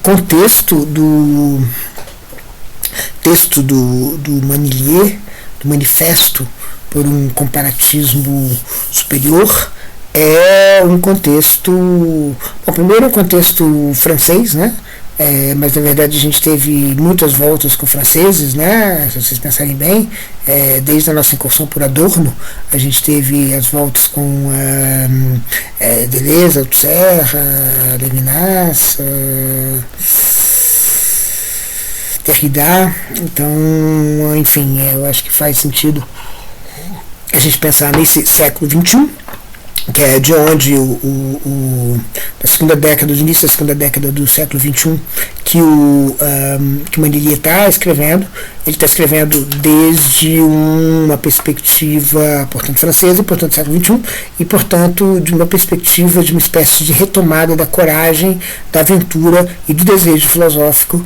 contexto do texto do Manilier, do Manifesto por um Comparatismo Superior, é um contexto, bom, primeiro um contexto francês, né? Mas na verdade a gente teve muitas voltas com franceses, né? Se vocês pensarem bem, desde a nossa incursão por Adorno, a gente teve as voltas com Deleuze, Althusser, Levinas, Derrida. Então, enfim, eu acho que faz sentido a gente pensar nesse século XXI, que é de onde da segunda década, do início da segunda década do século XXI, que o Manilier está escrevendo. Ele está escrevendo desde uma perspectiva, portanto, francesa, portanto, do século XXI, e, portanto, de uma perspectiva de uma espécie de retomada da coragem, da aventura e do desejo filosófico,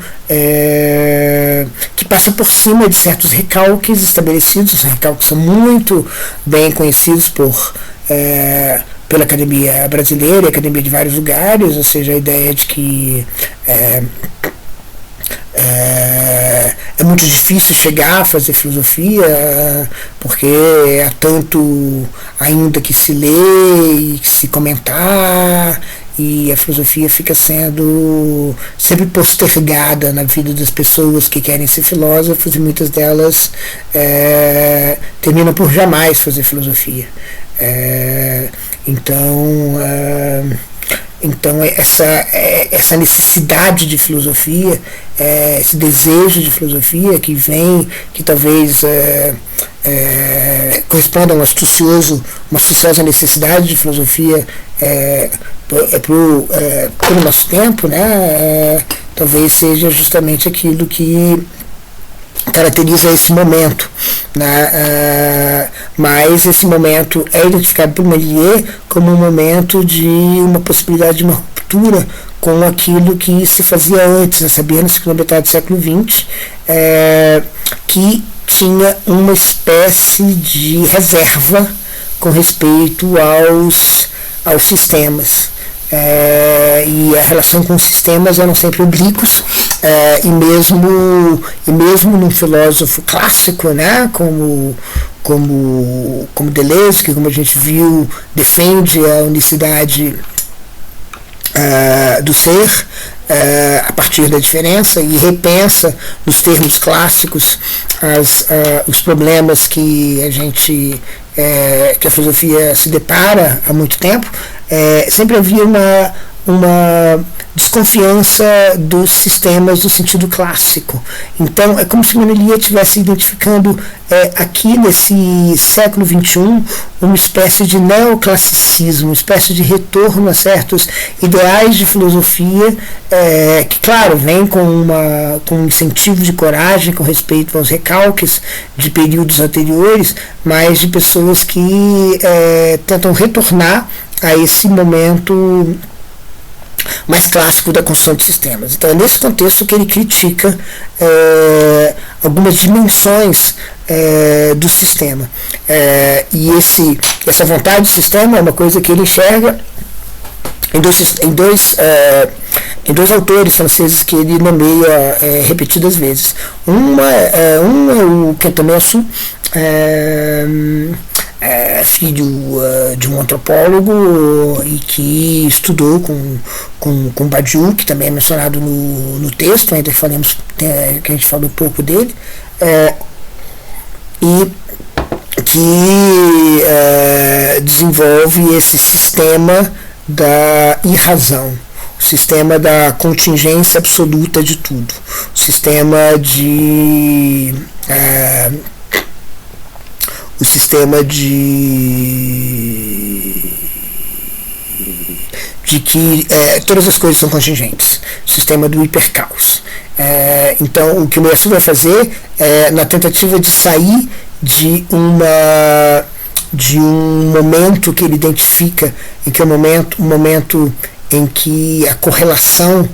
que passa por cima de certos recalques estabelecidos. Os recalques são muito bem conhecidos pela academia brasileira e academia de vários lugares, ou seja, a ideia de que é muito difícil chegar a fazer filosofia, porque há tanto ainda que se lê e que se comentar, e a filosofia fica sendo sempre postergada na vida das pessoas que querem ser filósofos, e muitas delas terminam por jamais fazer filosofia. Então essa necessidade de filosofia, esse desejo de filosofia que talvez corresponda a uma astuciosa necessidade de filosofia pelo nosso tempo, né? Talvez seja justamente aquilo que caracteriza esse momento, né? Mas esse momento é identificado por Manilier como um momento de uma possibilidade de uma ruptura com aquilo que se fazia antes, nessa segunda metade do século XX, que tinha uma espécie de reserva com respeito aos sistemas. E a relação com os sistemas eram sempre oblíquos, e mesmo num filósofo clássico, né, como Deleuze, que, como a gente viu, defende a unicidade do ser a partir da diferença, e repensa nos termos clássicos os problemas que que a filosofia se depara há muito tempo. Sempre havia uma desconfiança dos sistemas no sentido clássico. Então é como se Manilier estivesse identificando aqui nesse século XXI uma espécie de neoclassicismo, uma espécie de retorno a certos ideais de filosofia, que, claro, vem com um incentivo de coragem com respeito aos recalques de períodos anteriores, mas de pessoas que tentam retornar a esse momento mais clássico da construção de sistemas. Então é nesse contexto que ele critica algumas dimensões do sistema. E essa vontade do sistema é uma coisa que ele enxerga em dois autores franceses que ele nomeia repetidas vezes. Um é o Quentin-Meillassoux, filho de um antropólogo e que estudou com Badiou, que também é mencionado no texto, ainda que a gente falou pouco dele, e que desenvolve esse sistema da irrazão, o sistema da contingência absoluta de tudo, o sistema de que todas as coisas são contingentes, o sistema do hipercaos. Então, o que o Meillassoux vai fazer na tentativa de sair de um momento que ele identifica, em que é um momento em que a correlação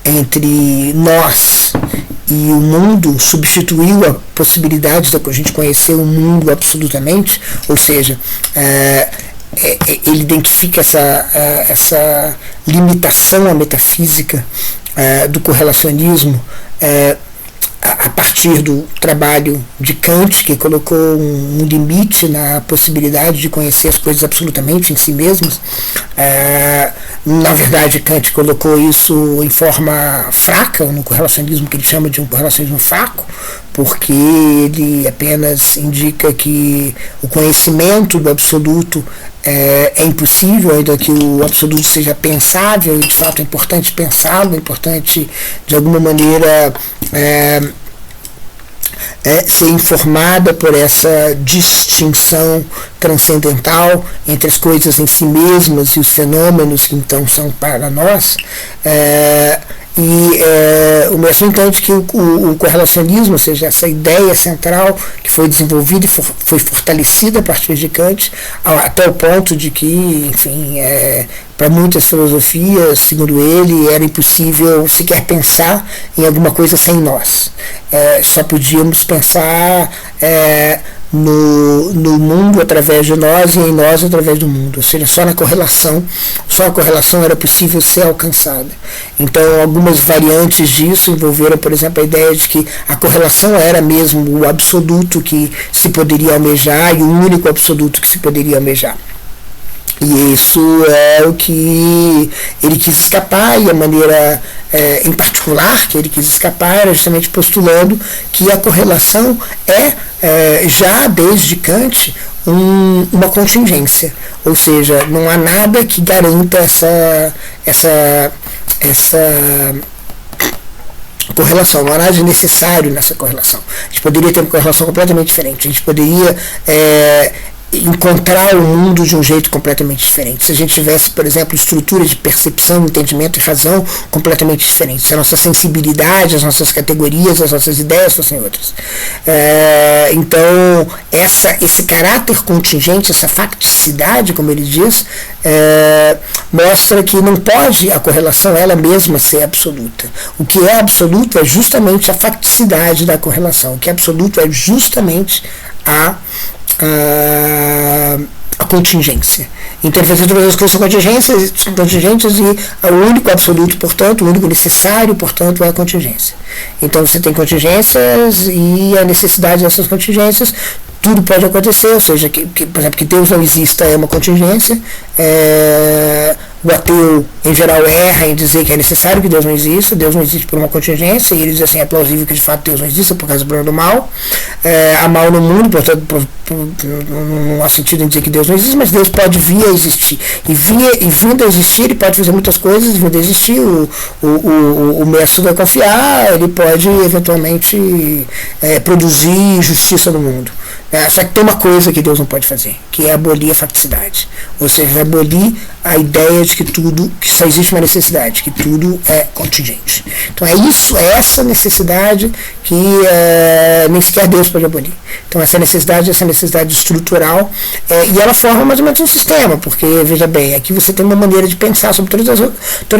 entre nós e o mundo substituiu a possibilidade da gente conhecer o mundo absolutamente, ou seja, ele identifica essa limitação à metafísica do correlacionismo a partir do trabalho de Kant, que colocou um limite na possibilidade de conhecer as coisas absolutamente em si mesmas. Na verdade, Kant colocou isso em forma fraca, no correlacionismo que ele chama de um correlacionismo fraco, porque ele apenas indica que o conhecimento do absoluto é impossível, ainda que o absoluto seja pensável, e de fato é importante pensá-lo, é importante de alguma maneira ser informada por essa distinção transcendental entre as coisas em si mesmas e os fenômenos que então são para nós. O Meillassoux entende que o correlacionismo, ou seja, essa ideia central que foi desenvolvida e foi fortalecida a partir de Kant, até o ponto de que, enfim, para muitas filosofias, segundo ele, era impossível sequer pensar em alguma coisa sem nós. Só podíamos pensar no mundo através de nós e em nós através do mundo, ou seja, só a correlação era possível ser alcançada. Então algumas variantes disso envolveram, por exemplo, a ideia de que a correlação era mesmo o absoluto que se poderia almejar e o único absoluto que se poderia almejar. E isso é o que ele quis escapar, e a maneira em particular que ele quis escapar era justamente postulando que a correlação já desde Kant uma contingência, ou seja, não há nada que garanta essa correlação, não há nada de necessário nessa correlação. A gente poderia ter uma correlação completamente diferente, a gente poderia encontrar o mundo de um jeito completamente diferente. Se a gente tivesse, por exemplo, estruturas de percepção, entendimento e razão completamente diferentes, se a nossa sensibilidade, as nossas categorias, as nossas ideias fossem outras. Então, esse caráter contingente, essa facticidade, como ele diz, mostra que não pode a correlação ela mesma ser absoluta. O que é absoluto é justamente a facticidade da correlação. O que é absoluto é justamente a contingência. Então ele faz todas as coisas são contingentes e o único absoluto, portanto, o único necessário, portanto, é a contingência. Então você tem contingências e a necessidade dessas contingências, tudo pode acontecer, ou seja, por exemplo, que Deus não exista é uma contingência. O ateu, em geral, erra em dizer que é necessário que Deus não exista por uma contingência, e ele diz assim, é plausível que de fato Deus não exista por causa do problema do mal. Há mal no mundo, portanto, não há sentido em dizer que Deus não existe, mas Deus pode vir a existir. E vindo a existir, ele pode fazer muitas coisas, vindo a existir, o Meillassoux vai confiar, ele pode eventualmente produzir justiça no mundo. Só que tem uma coisa que Deus não pode fazer, que é abolir a facticidade. Ou seja, abolir a ideia de que tudo, que só existe uma necessidade, que tudo é contingente. Então é essa necessidade que nem sequer Deus pode abolir. Então essa necessidade estrutural, e ela forma mais ou menos um sistema, porque, veja bem, aqui você tem uma maneira de pensar sobre todas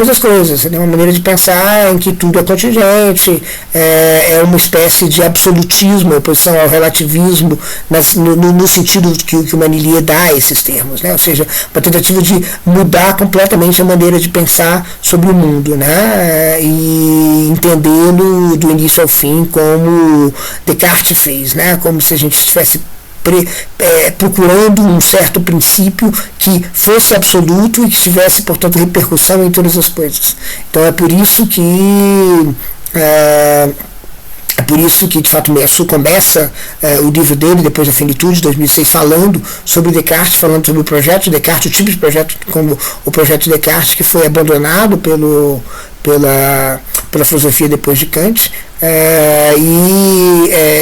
as coisas, você tem uma maneira de pensar em que tudo é contingente, é uma espécie de absolutismo, oposição ao relativismo, no sentido que o Manilier dá a esses termos, né? Ou seja, uma tentativa de mudar completamente a maneira de pensar sobre o mundo, né? E entendê-lo do início ao fim, como Descartes fez, né? Como se a gente estivesse procurando um certo princípio que fosse absoluto e que tivesse, portanto, repercussão em todas as coisas. Então é por isso que de fato, Meillassoux começa o livro dele, depois da finitude, de 2006, falando sobre Descartes, falando sobre o projeto de Descartes, o tipo de projeto como o projeto de Descartes, que foi abandonado pela filosofia depois de Kant,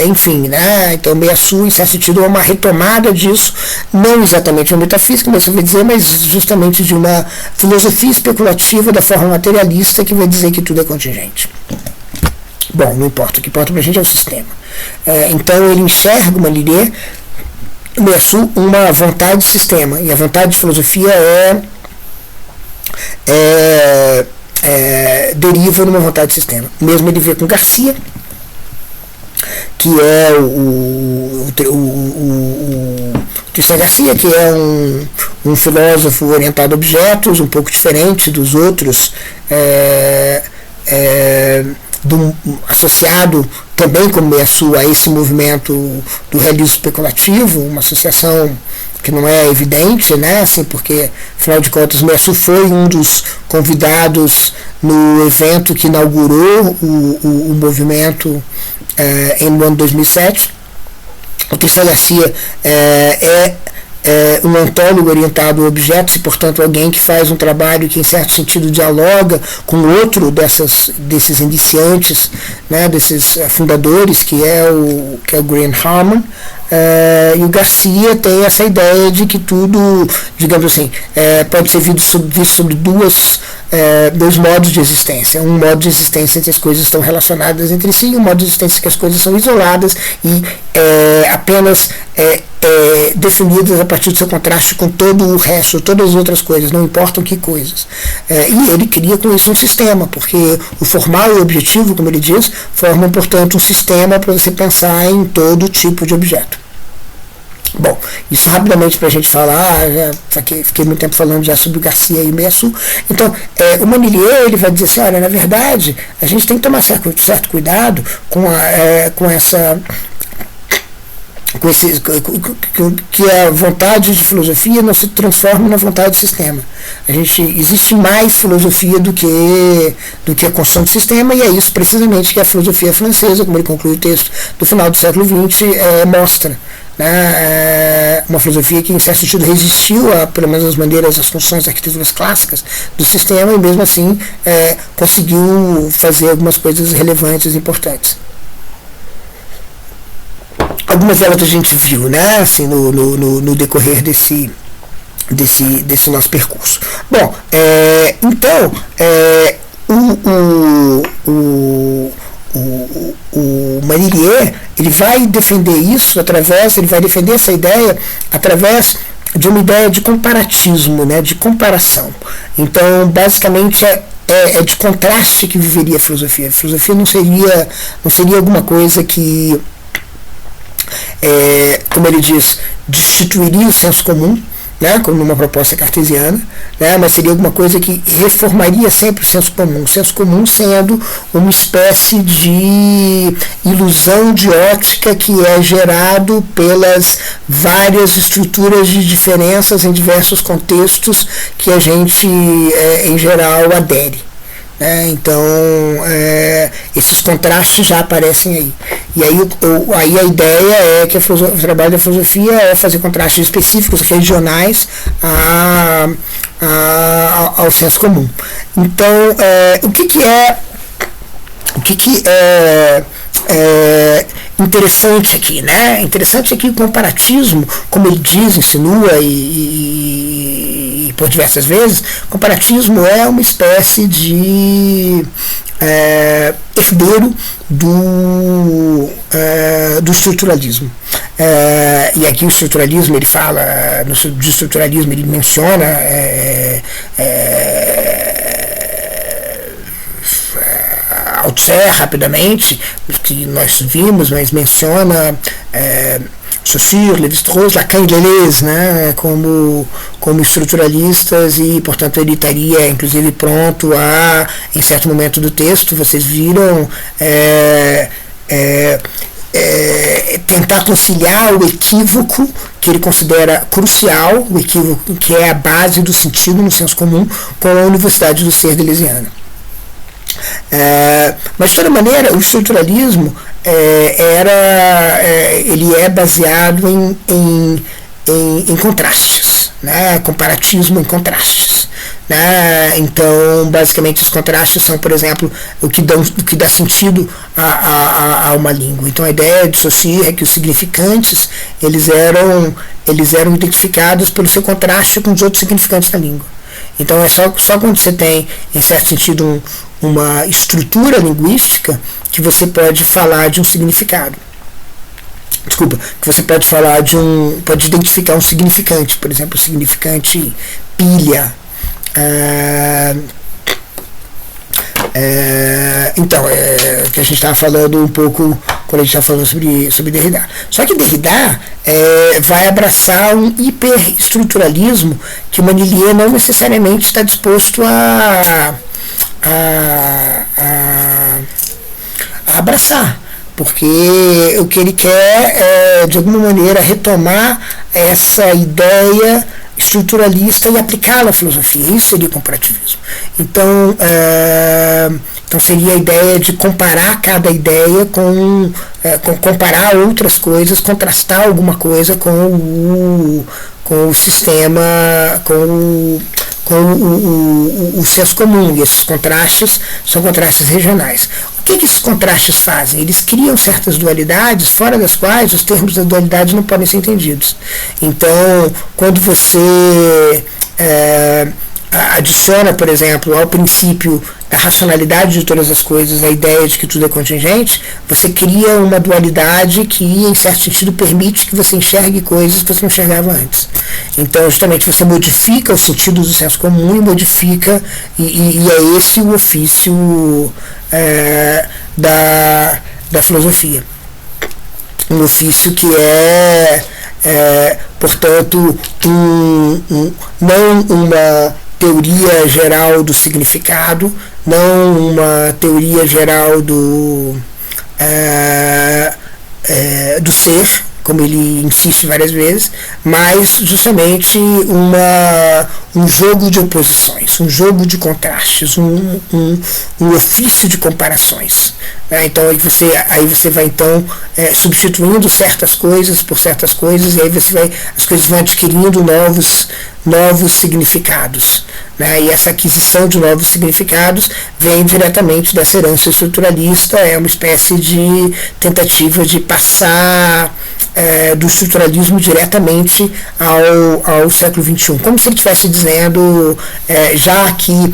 enfim, né? Então Meillassoux, em certo sentido, é uma retomada disso, não exatamente uma metafísica, mas eu vou dizer, mas justamente de uma filosofia especulativa da forma materialista que vai dizer que tudo é contingente. Bom, não importa, o que importa para a gente é o sistema. Então ele enxerga uma Manilier, Meillassoux, uma vontade de sistema, e a vontade de filosofia deriva numa vontade de sistema. Mesmo ele vê com Garcia, que é o Ortega Garcia, que é um filósofo orientado a objetos, um pouco diferente dos outros, associado também como a esse movimento do realismo especulativo, uma associação que não é evidente, né, assim, porque, afinal de contas, Messo foi um dos convidados no evento que inaugurou o movimento no ano 2007. O Ortega Garcia é um ontólogo orientado a objetos e, portanto, alguém que faz um trabalho que, em certo sentido, dialoga com outro desses iniciantes, né, desses fundadores, que é o Graham Harman. E o Garcia tem essa ideia de que tudo, digamos assim, pode ser visto sobre dois modos de existência. Um modo de existência em que as coisas estão relacionadas entre si, e um modo de existência em que as coisas são isoladas e apenas definidas a partir do seu contraste com todo o resto, todas as outras coisas, não importam que coisas. E ele cria com isso um sistema, porque o formal e o objetivo, como ele diz, formam, portanto, um sistema para você pensar em todo tipo de objeto. Bom, isso rapidamente para a gente falar, já fiquei muito tempo falando já sobre o Garcia e o Meillassoux. Então, o Manilier, ele vai dizer assim, olha, na verdade, a gente tem que tomar certo cuidado que a vontade de filosofia não se transforme na vontade de sistema. Existe mais filosofia do que a construção de sistema, e é isso precisamente que a filosofia francesa, como ele conclui o texto do final do século XX, mostra. Né, uma filosofia que, em certo sentido, resistiu a, pelo menos, as maneiras, as funções das arquiteturas clássicas do sistema, e mesmo assim conseguiu fazer algumas coisas relevantes e importantes. Algumas delas a gente viu, né, assim, no decorrer desse nosso percurso. Bom, então, o Manilier, ele vai defender isso ele vai defender essa ideia através de uma ideia de comparatismo, né, de comparação. Então, basicamente, é de contraste que viveria a filosofia. A filosofia não seria alguma coisa que, como ele diz, destituiria o senso comum, né, como numa proposta cartesiana, né, mas seria alguma coisa que reformaria sempre o senso comum sendo uma espécie de ilusão de ótica que é gerado pelas várias estruturas de diferenças em diversos contextos que a gente, em geral, adere. Então, esses contrastes já aparecem aí. E aí a ideia é que o trabalho da filosofia é fazer contrastes específicos, regionais, ao senso comum. Então, o que é interessante aqui, né? Interessante aqui o comparatismo, como ele diz, insinua e por diversas vezes, comparatismo é uma espécie de herdeiro do estruturalismo. E aqui o estruturalismo, ele fala, de estruturalismo ele menciona Althusser, rapidamente, que nós vimos, mas menciona Saussure, Lévi-Strauss, Lacan e Deleuze, né, como estruturalistas, e, portanto, ele estaria, inclusive, pronto a, em certo momento do texto, vocês viram, tentar conciliar o equívoco que ele considera crucial, o equívoco que é a base do sentido no senso comum, com a Universidade do Ser deleuziana. Mas, de toda maneira, o estruturalismo ele é baseado em contrastes, né? Comparatismo em contrastes, né? Então, basicamente, os contrastes são, por exemplo, o que dá sentido a uma língua. Então, a ideia de Saussure é que os significantes eles eram identificados pelo seu contraste com os outros significantes da língua. Então, é só quando você tem, em certo sentido, uma estrutura linguística que você pode falar de um significado. Desculpa, que você pode falar pode identificar um significante, por exemplo, o significante pilha. Então, que a gente estava falando um pouco quando a gente está falando sobre Derrida. Só que Derrida vai abraçar um hiperestruturalismo que o Manilier não necessariamente está disposto a abraçar, porque o que ele quer é, de alguma maneira, retomar essa ideia estruturalista e aplicá-la à filosofia. Isso seria comparativismo. Então seria a ideia de comparar cada ideia com comparar outras coisas, contrastar alguma coisa com o sistema, com o senso comum, e esses contrastes são contrastes regionais. O que esses contrastes fazem? Eles criam certas dualidades, fora das quais os termos da dualidade não podem ser entendidos. Então, quando você adiciona, por exemplo, ao princípio da racionalidade de todas as coisas, a ideia de que tudo é contingente, você cria uma dualidade que, em certo sentido, permite que você enxergue coisas que você não enxergava antes. Então, justamente, você modifica o sentido do senso comum e modifica, e é esse o ofício da filosofia. Um ofício que portanto, não uma teoria geral do significado, não uma teoria geral do ser, como ele insiste várias vezes, mas justamente um jogo de oposições, um jogo de contrastes, um ofício de comparações. Então aí você vai então substituindo certas coisas por certas coisas, e aí as coisas vão adquirindo novos significados. E essa aquisição de novos significados vem diretamente dessa herança estruturalista, é uma espécie de tentativa de passar do estruturalismo diretamente ao século XXI, como se ele estivesse dizendo, já que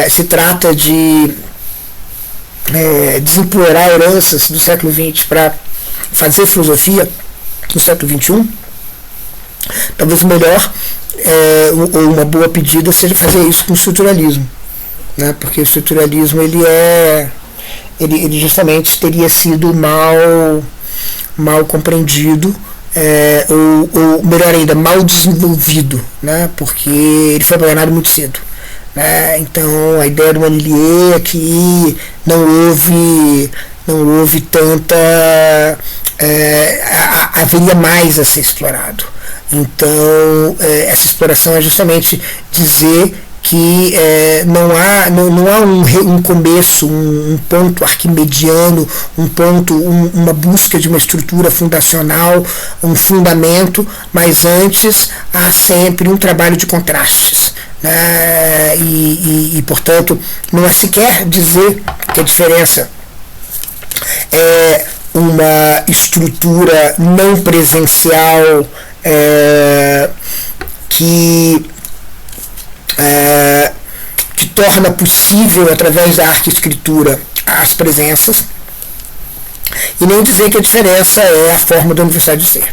se trata de desempolrar heranças do século XX para fazer filosofia do século XXI, talvez o melhor ou uma boa pedida seja fazer isso com o estruturalismo, porque o estruturalismo ele justamente teria sido mal compreendido, ou melhor ainda, mal desenvolvido, porque ele foi abandonado muito cedo. Então a ideia do Manilier é que não houve tanta, haveria mais a ser explorado. Então essa exploração é justamente dizer que não há um começo, um ponto arquimediano, uma busca de uma estrutura fundacional, um fundamento, mas antes há sempre um trabalho de contrastes. E, portanto, não é sequer dizer que a diferença é uma estrutura não presencial que torna possível, através da arte e escritura, as presenças, e nem dizer que a diferença é a forma da universidade de ser.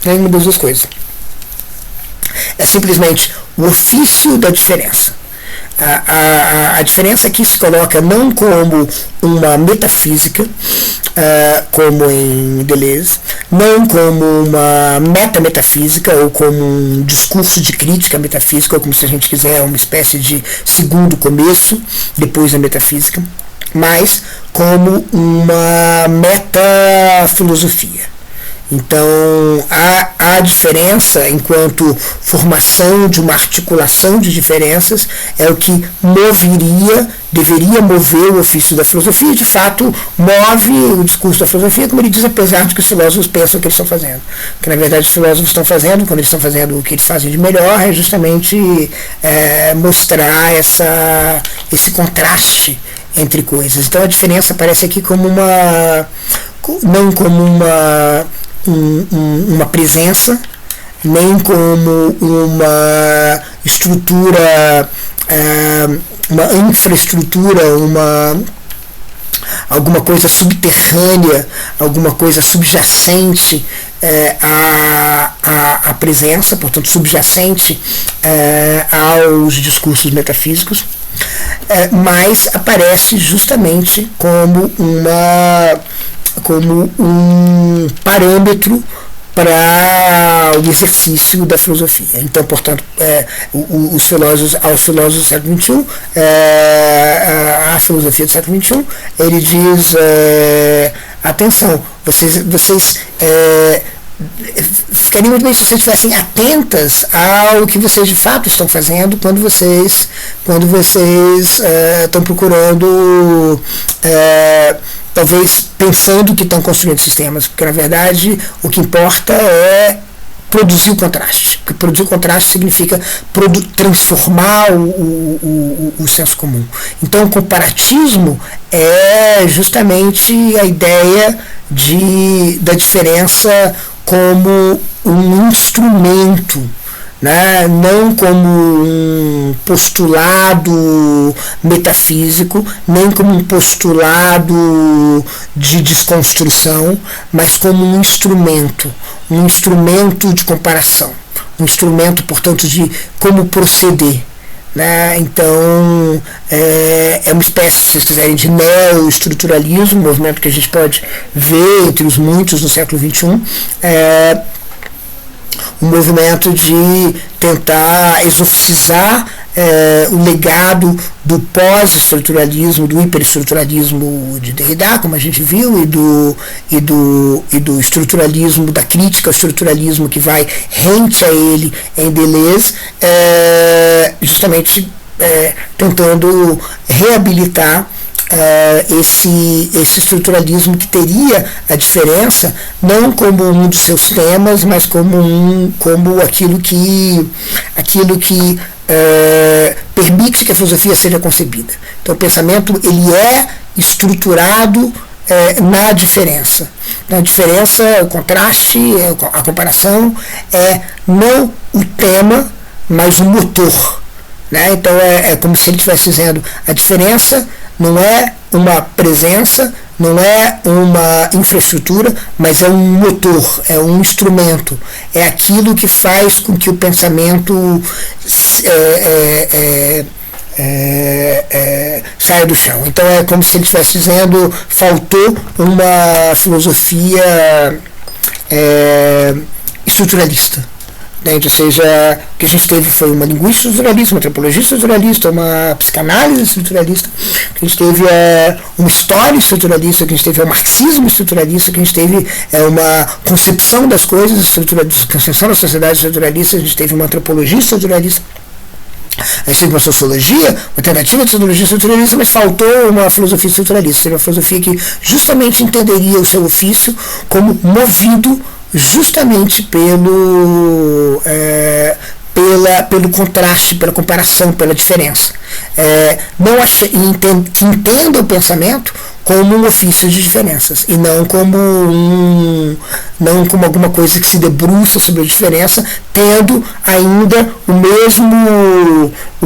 Nenhuma das duas coisas. É simplesmente o ofício da diferença. A diferença aqui se coloca não como uma metafísica, como em Deleuze, não como uma metametafísica, ou como um discurso de crítica metafísica, ou como, se a gente quiser, uma espécie de segundo começo, depois da metafísica, mas como uma metafilosofia. Então, a diferença, enquanto formação de uma articulação de diferenças, é o que deveria mover o ofício da filosofia, e de fato move o discurso da filosofia, como ele diz, apesar de que os filósofos pensam que eles estão fazendo. Que na verdade os filósofos estão fazendo, quando eles estão fazendo o que eles fazem de melhor, é justamente mostrar esse contraste entre coisas. Então a diferença aparece aqui como não como uma presença, nem como uma estrutura, uma infraestrutura, alguma coisa subterrânea, alguma coisa subjacente à presença, portanto subjacente aos discursos metafísicos, mas aparece justamente como como um parâmetro para o exercício da filosofia. Então, portanto, aos filósofos do século XXI, a filosofia do século XXI, ele diz, atenção, vocês ficaria muito bem se vocês estivessem atentas ao que vocês de fato estão fazendo quando vocês estão procurando, talvez pensando que estão construindo sistemas, porque na verdade o que importa é produzir o contraste. Porque produzir o contraste significa transformar o senso comum. Então o comparatismo é justamente a ideia da diferença como um instrumento, né? Não como um postulado metafísico, nem como um postulado de desconstrução, mas como um instrumento de comparação, um instrumento, portanto, de como proceder. Né? Então, é uma espécie, se vocês quiserem, de neoestruturalismo, um movimento que a gente pode ver entre os muitos no século XXI, um movimento de tentar exorcizar o legado do pós-estruturalismo, do hiperestruturalismo de Derrida, como a gente viu, e do estruturalismo, da crítica ao estruturalismo que vai rente a ele em Deleuze, justamente tentando reabilitar esse estruturalismo que teria a diferença não como um dos seus temas, mas como aquilo que permite que a filosofia seja concebida. Então o pensamento ele é estruturado na diferença. Na diferença, o contraste, a comparação é não o tema, mas o motor. Né? Então é como se ele estivesse dizendo: a diferença não é uma presença, não é uma infraestrutura, mas é um motor, é um instrumento, é aquilo que faz com que o pensamento saia do chão. Então é como se ele estivesse dizendo: faltou uma filosofia estruturalista. Ou seja, o que a gente teve foi uma linguística estruturalista, uma antropologia estruturalista, uma psicanálise estruturalista, que a gente teve uma história estruturalista, que a gente teve um marxismo estruturalista, que a gente teve uma concepção das coisas estruturalista, concepção da sociedade estruturalista, a gente teve uma antropologia estruturalista, a gente teve uma sociologia, uma tentativa de sociologia estruturalista, mas faltou uma filosofia estruturalista, seria uma filosofia que justamente entenderia o seu ofício como movido justamente pelo contraste, pela comparação, pela diferença. Que entenda o pensamento como um ofício de diferenças e não como alguma coisa que se debruça sobre a diferença, tendo ainda o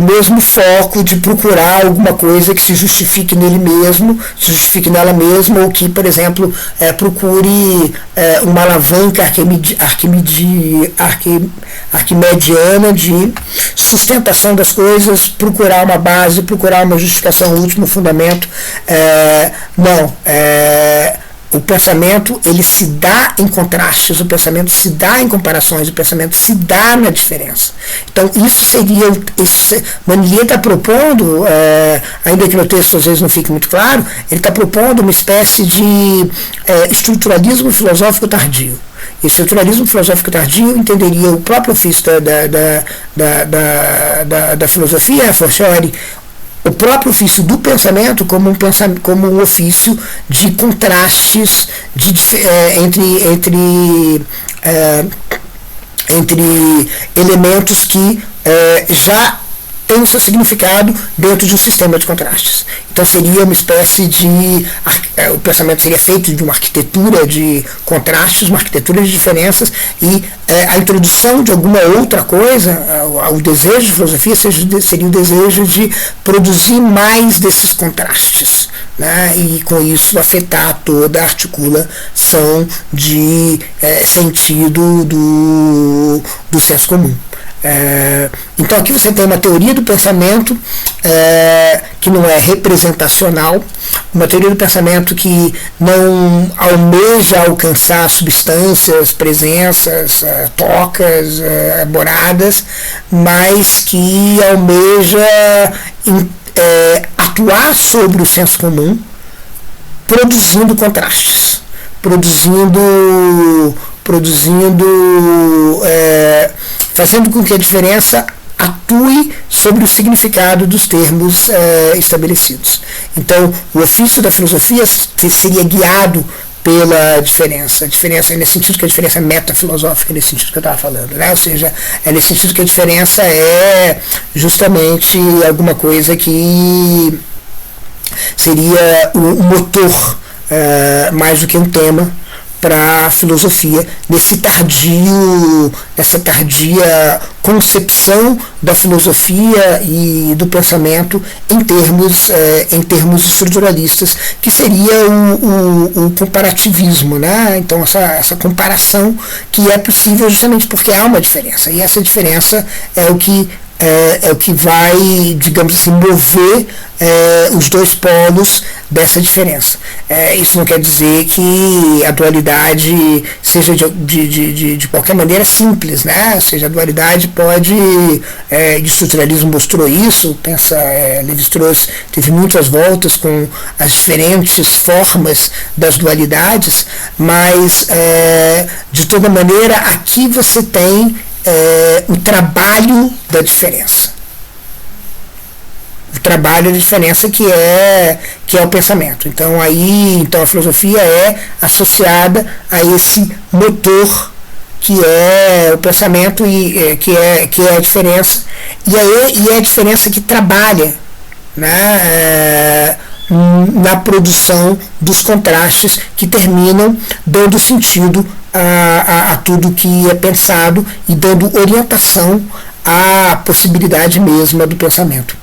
mesmo foco de procurar alguma coisa que se justifique nele mesmo, se justifique nela mesma, ou que, por exemplo, procure uma alavanca arquimediana de sustentação das coisas, procurar uma base, procurar uma justificação, um último fundamento. Não, o pensamento ele se dá em contrastes, o pensamento se dá em comparações, o pensamento se dá na diferença. Então isso seria, Manilha está propondo, ainda que no texto às vezes não fique muito claro, ele está propondo uma espécie de estruturalismo filosófico tardio. E estruturalismo filosófico tardio entenderia o próprio ofício da filosofia, a fortiori, o próprio ofício do pensamento como um ofício de contrastes entre elementos que já têm o seu significado dentro de um sistema de contrastes. Então seria uma espécie de... o pensamento seria feito de uma arquitetura de contrastes, uma arquitetura de diferenças, e a introdução de alguma outra coisa, o desejo de filosofia seria o desejo de produzir mais desses contrastes, né? E com isso afetar toda a articulação de sentido do senso comum. Então aqui você tem uma teoria do pensamento que não é representacional, uma teoria do pensamento que não almeja alcançar substâncias, presenças, tocas, moradas, mas que almeja atuar sobre o senso comum, produzindo contrastes, fazendo com que a diferença atue sobre o significado dos termos estabelecidos. Então, o ofício da filosofia seria guiado pela diferença. A diferença é nesse sentido que a diferença é metafilosófica, nesse sentido que eu estava falando, né? Ou seja, é nesse sentido que a diferença é justamente alguma coisa que seria um motor mais do que um tema para a filosofia, nessa tardia concepção da filosofia e do pensamento em termos estruturalistas, que seria o comparativismo, né? Então essa comparação que é possível justamente porque há uma diferença, e essa diferença é o que vai, digamos assim, mover os dois polos dessa diferença. Isso não quer dizer que a dualidade seja de qualquer maneira simples, né? Ou seja, a dualidade pode, o estruturalismo mostrou isso, Lévi-Strauss teve muitas voltas com as diferentes formas das dualidades, mas de toda maneira aqui você tem o trabalho da diferença. O trabalho da diferença que é o pensamento. Então a filosofia é associada a esse motor que é o pensamento e que é a diferença, e é a diferença que trabalha, né, na produção dos contrastes que terminam dando sentido a tudo que é pensado e dando orientação à possibilidade mesma do pensamento.